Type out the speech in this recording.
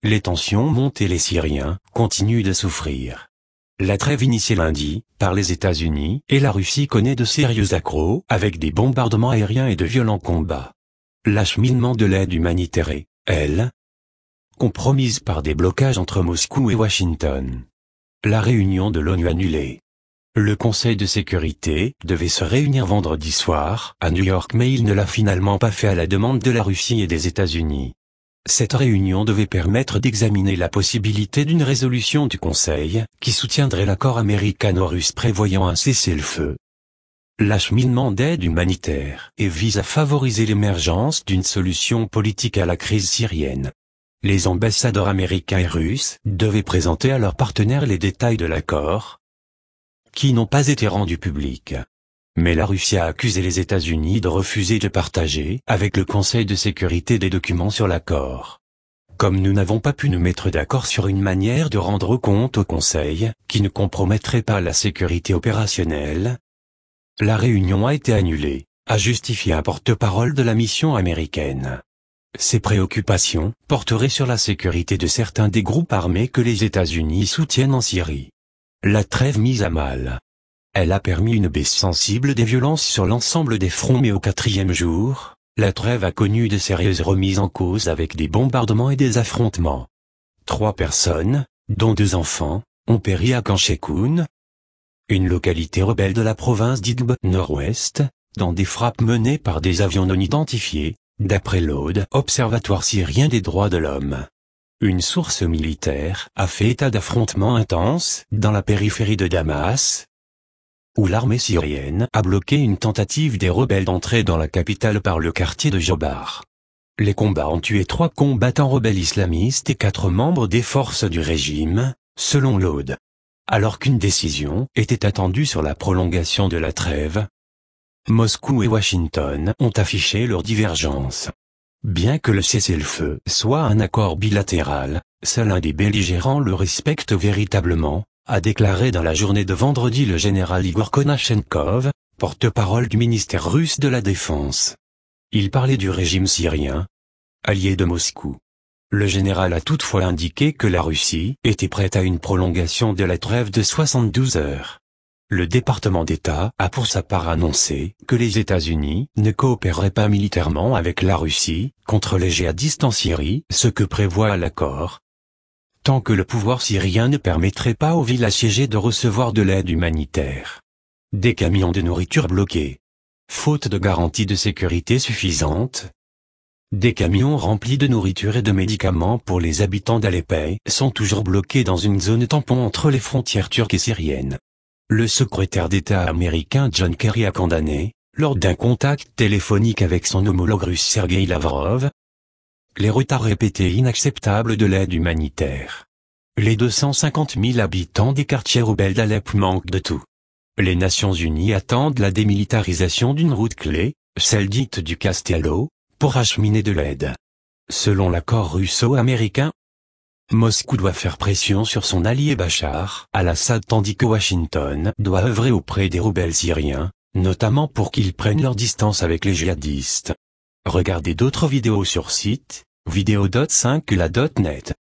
les tensions montent et les Syriens continuent de souffrir. La trêve initiée lundi, par les États-Unis et la Russie connaît de sérieux accros avec des bombardements aériens et de violents combats. L'acheminement de l'aide humanitaire est, elle, compromise par des blocages entre Moscou et Washington. La réunion de l'ONU annulée. Le Conseil de sécurité devait se réunir vendredi soir à New York mais il ne l'a finalement pas fait à la demande de la Russie et des États-Unis. Cette réunion devait permettre d'examiner la possibilité d'une résolution du Conseil qui soutiendrait l'accord américano-russe prévoyant un cessez-le-feu. L'acheminement d'aide humanitaire et vise à favoriser l'émergence d'une solution politique à la crise syrienne. Les ambassadeurs américains et russes devaient présenter à leurs partenaires les détails de l'accord, qui n'ont pas été rendus publics. Mais la Russie a accusé les États-Unis de refuser de partager avec le Conseil de sécurité des documents sur l'accord. Comme nous n'avons pas pu nous mettre d'accord sur une manière de rendre compte au Conseil, qui ne compromettrait pas la sécurité opérationnelle, la réunion a été annulée, a justifié un porte-parole de la mission américaine. Ces préoccupations porteraient sur la sécurité de certains des groupes armés que les États-Unis soutiennent en Syrie. La trêve mise à mal. Elle a permis une baisse sensible des violences sur l'ensemble des fronts mais au 4e jour, la trêve a connu de sérieuses remises en cause avec des bombardements et des affrontements. 3 personnes, dont 2 enfants, ont péri à Khan Sheikhoun, une localité rebelle de la province d'Idlib nord-ouest, dans des frappes menées par des avions non identifiés, d'après l'ODE, Observatoire syrien des droits de l'homme. Une source militaire a fait état d'affrontements intenses dans la périphérie de Damas, où l'armée syrienne a bloqué une tentative des rebelles d'entrer dans la capitale par le quartier de Jobar. Les combats ont tué 3 combattants rebelles islamistes et 4 membres des forces du régime, selon l'ODE. Alors qu'une décision était attendue sur la prolongation de la trêve, Moscou et Washington ont affiché leurs divergences. Bien que le cessez-le-feu soit un accord bilatéral, seul un des belligérants le respecte véritablement, a déclaré dans la journée de vendredi le général Igor Konashenkov, porte-parole du ministère russe de la Défense. Il parlait du régime syrien, allié de Moscou. Le général a toutefois indiqué que la Russie était prête à une prolongation de la trêve de 72 heures. Le département d'État a pour sa part annoncé que les États-Unis ne coopéreraient pas militairement avec la Russie contre les djihadistes en Syrie, ce que prévoit l'accord, tant que le pouvoir syrien ne permettrait pas aux villes assiégées de recevoir de l'aide humanitaire. Des camions de nourriture bloqués. Faute de garantie de sécurité suffisante, des camions remplis de nourriture et de médicaments pour les habitants d'Alep sont toujours bloqués dans une zone tampon entre les frontières turques et syriennes. Le secrétaire d'État américain John Kerry a condamné, lors d'un contact téléphonique avec son homologue russe Sergueï Lavrov, les retards répétés inacceptables de l'aide humanitaire. Les 250 000 habitants des quartiers rebelles d'Alep manquent de tout. Les Nations Unies attendent la démilitarisation d'une route clé, celle dite du Castello, pour acheminer de l'aide. Selon l'accord russo-américain, Moscou doit faire pression sur son allié Bachar al-Assad tandis que Washington doit œuvrer auprès des rebelles syriens, notamment pour qu'ils prennent leur distance avec les djihadistes. Regardez d'autres vidéos sur site, vidéo.5la.net.